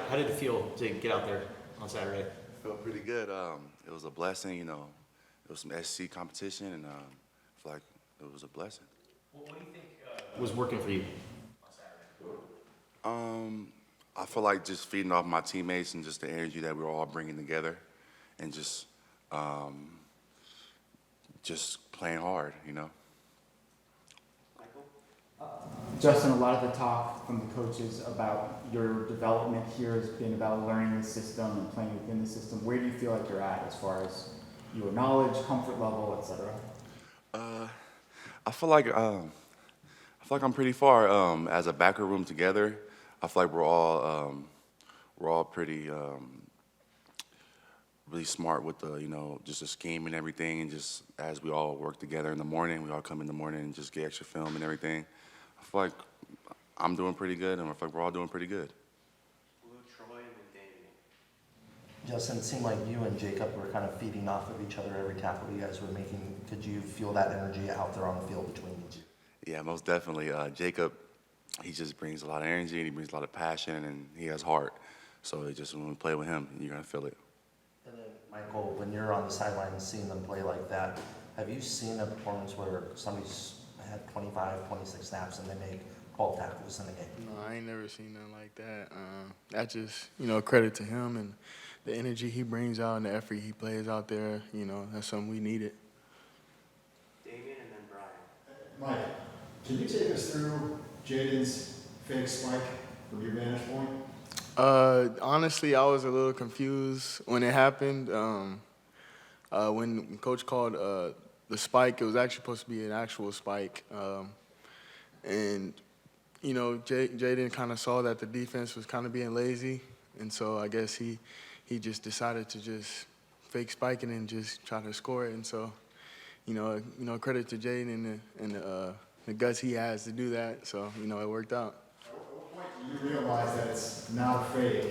how did it feel to get out there on Saturday? Felt pretty good. It was a blessing, It was some SC competition, and I feel like it was a blessing. Well, what do you think was working for you on Saturday? I feel like just feeding off my teammates and just the energy that we were all bringing together, and just playing hard. Justin, a lot of the talk from the coaches about your development here has been about learning the system and playing within the system. Where do you feel like you're at as far as your knowledge, comfort level, etc.? I feel like I'm pretty far. As a backer room together, I feel like we're all pretty really smart with the just the scheme and everything, and just as we all work together in the morning, we all come in the morning and just get extra film and everything. I feel like I'm doing pretty good, and I feel like we're all doing pretty good. Troy, and then David. Justin, it seemed like you and Jacob were kind of feeding off of each other every tackle you guys were making. Could you feel that energy out there on the field between you two? Yeah, most definitely. Jacob, he just brings a lot of energy, and he brings a lot of passion, and he has heart. So when we play with him, you're going to feel it. And then, Michael, when you're on the sideline and seeing them play like that, have you seen a performance where somebody's had 25, 26 snaps and they make 12 tackles in the game? No, I ain't never seen nothing like that. That's just, credit to him and the energy he brings out and the effort he plays out there. That's something we needed. Damien and then Brian. Mike, can you take us through Jaden's fake spike from your vantage point? Honestly, I was a little confused when it happened. When Coach called the spike, it was actually supposed to be an actual spike. And Jaden kind of saw that the defense was kind of being lazy, and so I guess he just decided to just fake spike it and just try to score it. And so, credit to Jaden and the guts he has to do that. So, it worked out. At what point do you realize that it's not a fake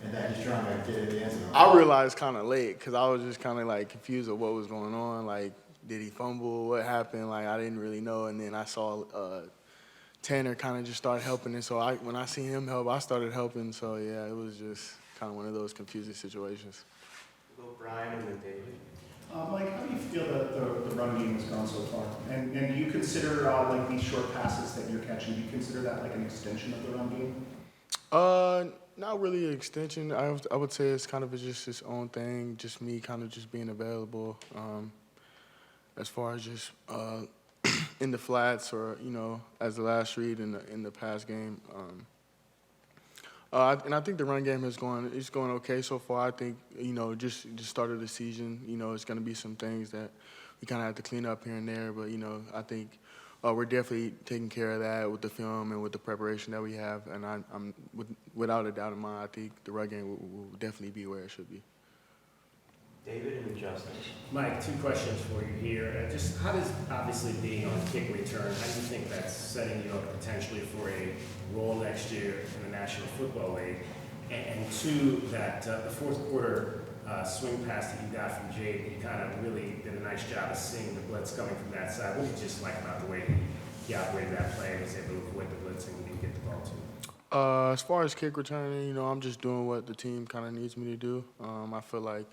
and that he's trying to get in the end zone? I realized kind of late because I was just kind of like confused of what was going on. Like, did he fumble? What happened? Like, I didn't really know. And then I saw Tanner kind of just start helping. And so when I seen him help, I started helping. So, yeah, it was just kind of one of those confusing situations. We'll go Brian and then David. Mike, how do you feel that the run game has gone so far? And do you consider like these short passes that you're catching, do you consider that like an extension of the run game? Not really an extension. I would say it's kind of just its own thing, just me kind of just being available. As far as just in the flats or, as the last read in the pass game. And I think the run game is going okay so far. I think, just start of the season, it's going to be some things that we kind of have to clean up here and there. But, I think we're definitely taking care of that with the film and with the preparation that we have. And I'm without a doubt in mind, I think the run game will definitely be where it should be. David and then Justin. Mike, two questions for you here. Just how does obviously being on kick return, how do you think that's setting you up potentially for a role next year in the National Football League? And two, that the fourth quarter swing pass that you got from Jade, you kind of really did a nice job of seeing the blitz coming from that side. What did you just like about the way he operated that play and was able to avoid the blitz and get the ball to? As far as kick returning, I'm just doing what the team kind of needs me to do. I feel like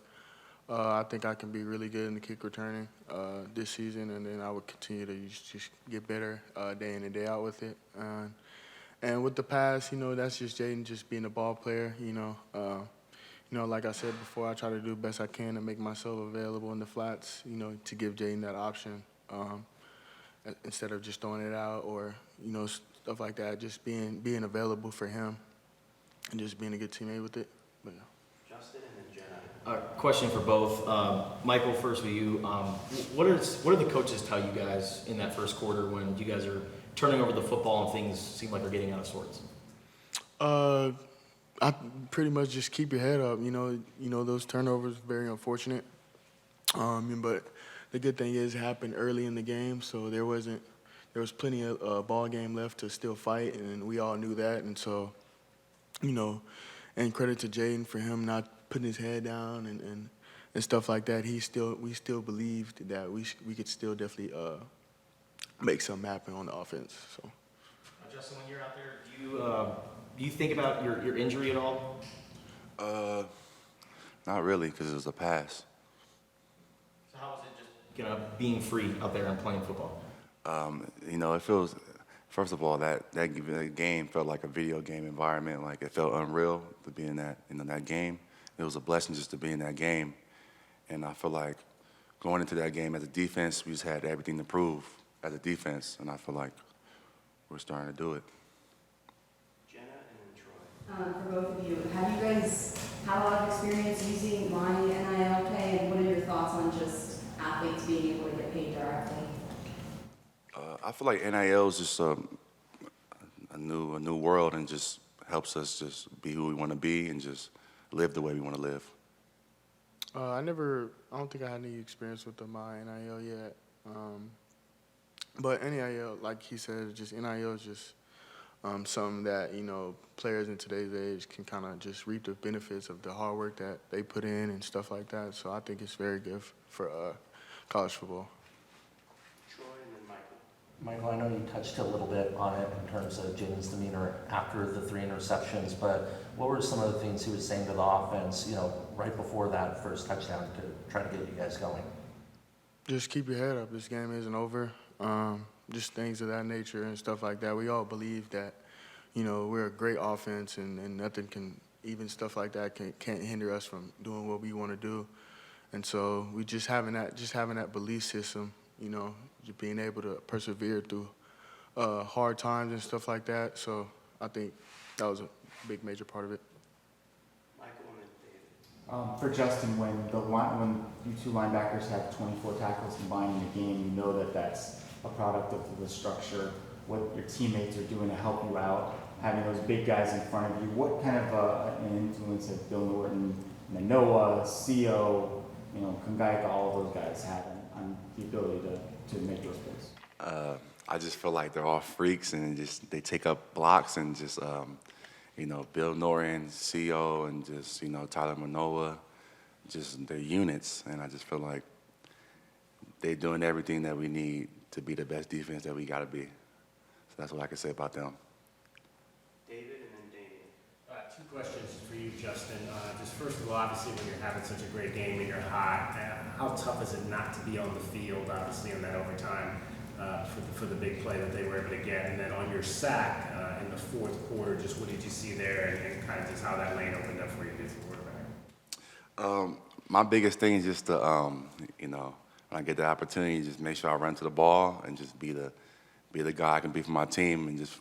I think I can be really good in the kick returning this season, and then I would continue to just get better day in and day out with it. And with the pass, that's just Jaden just being a ball player. Like I said before, I try to do the best I can to make myself available in the flats, to give Jaden that option instead of just throwing it out or, stuff like that. Just being available for him and just being a good teammate with it. But, yeah. Justin and then Jenna. Question for both. Michael, first with you. What do the coaches tell you guys in that first quarter when you guys are turning over the football and things seem like they're getting out of sorts? I pretty much just keep your head up. Those turnovers are very unfortunate. But the good thing is it happened early in the game, so there was plenty of ball game left to still fight, and we all knew that. And so, and credit to Jaden for him not putting his head down and stuff like that. We still believed that we could still definitely make something happen on the offense. So. Justin, when you're out there, do you think about your injury at all? Not really, because it was a pass. So how was it just being free out there and playing football? It feels, first of all, that game felt like a video game environment. Like, it felt unreal to be in that game. It was a blessing just to be in that game. And I feel like going into that game as a defense, we just had everything to prove as a defense. And I feel like we're starting to do it. Jenna and then Troy. For both of you, have you guys had a lot of experience using line NIL pay, and what are your thoughts on just athletes being able to get paid directly? I feel like NIL is just a new world, and just helps us just be who we want to be and just live the way we want to live. I don't think I had any experience with my NIL yet. But NIL, like he said, just NIL is just something that, players in today's age can kind of just reap the benefits of the hard work that they put in and stuff like that. So I think it's very good for college football. Troy and then Michael. Michael, I know you touched a little bit on it in terms of Jaden's demeanor after the 3 interceptions, but what were some of the things he was saying to the offense, right before that first touchdown to try to get you guys going? Just keep your head up. This game isn't over. Just things of that nature and stuff like that. We all believe that, we're a great offense and nothing can, even stuff like that can't hinder us from doing what we want to do. And so we just having that belief system, just being able to persevere through hard times and stuff like that. So I think that was a big major part of it. Michael and then David. For Justin, when you two linebackers have 24 tackles combined in the game, you know that that's a product of the structure, what your teammates are doing to help you out, having those big guys in front of you. What kind of an influence have Bill Norton, Noah, CO, Kangaika, all of those guys had on the ability to make those plays? I just feel like they're all freaks, and they take up blocks, and just Bill Norton, CO, and just Tyler Manoa, just they're units, and I just feel like they're doing everything that we need to be the best defense that we got to be. So that's what I can say about them. David and then Damien. 2 questions for you, Justin. Just first of all, obviously when you're having such a great game and you're hot, how tough is it not to be on the field, obviously in that overtime for the big play that they were able to get? And then on your sack in the 4th quarter, just what did you see there and kind of just how that lane opened up for you as a quarterback? My biggest thing is just to, when I get the opportunity, just make sure I run to the ball and just be the guy I can be for my team and just,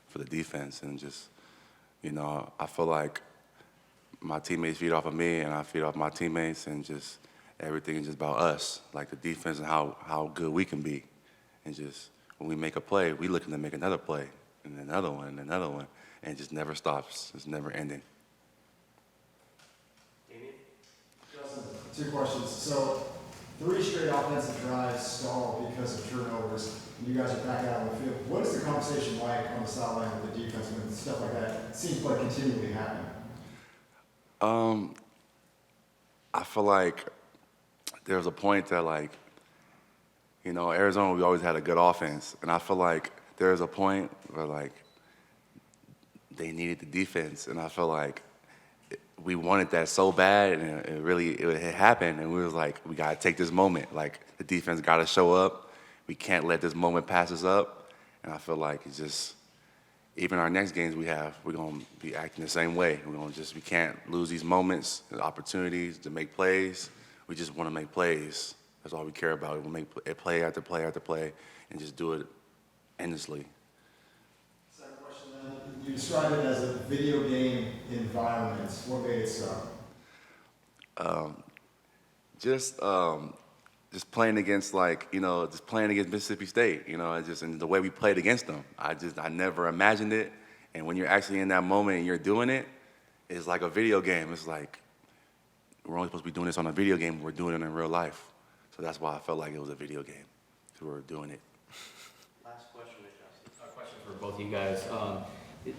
for the defense. And just, I feel like my teammates feed off of me and I feed off my teammates, and just everything is just about us, like the defense and how good we can be. And just when we make a play, we looking to make another play and another one and another one, and it just never stops. It's never ending. Damien. Justin, 2 questions. So 3 straight offensive drives stalled because of turnovers. You guys are back out on the field. What is the conversation like on the sideline with the defense when stuff like that seems like continually happening? I feel like there was a point that, Arizona, we always had a good offense. And I feel like there was a point where, they needed the defense. And I feel like we wanted that so bad, and it happened. And we was like, we got to take this moment. The defense got to show up. We can't let this moment pass us up. And I feel like it's just, even our next games we're going to be acting the same way. We can't lose these moments, the opportunities to make plays. We just want to make plays. That's all we care about. We'll make play after play after play and just do it endlessly. Second question then. You described it as a video game environment. What made it so? Just playing against Mississippi State, and the way we played against them. I never imagined it. And when you're actually in that moment and you're doing it, it's like a video game. It's like we're only supposed to be doing this on a video game. We're doing it in real life. So that's why I felt like it was a video game. So we were doing it. Last question to Justin. A question for both of you guys.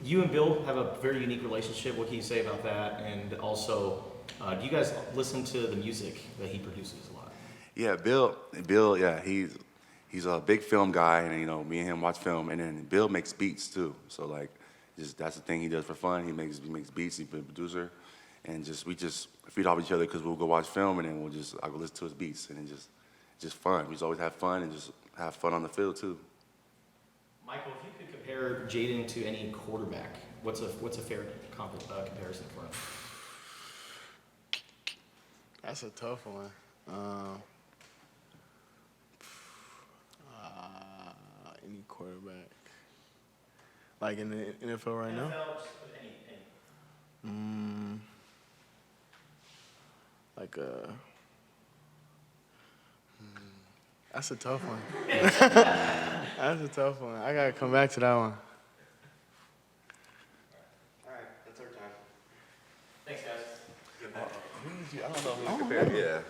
You and Bill have a very unique relationship. What can you say about that? And also, do you guys listen to the music that he produces a lot? Yeah, Bill, yeah, he's a big film guy, and me and him watch film, and then Bill makes beats too. So just that's the thing he does for fun. He makes beats. He's a producer, and we just feed off each other because we'll go watch film and then I'll go listen to his beats, and it's just fun. We just always have fun and just have fun on the field too. Michael, if you could compare Jaden to any quarterback, what's a fair comparison for him? That's a tough one. Any quarterback, like in the NFL right now. Like that's a tough one. That's a tough one. I gotta come back to that one. All right, that's our time. Thanks, guys. I don't know who to compare. Yeah.